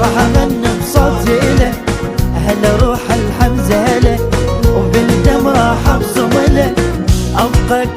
راح اغني بصوتي له، اهل روح الحمزة له، وبالدم راح ابصم له. ابقى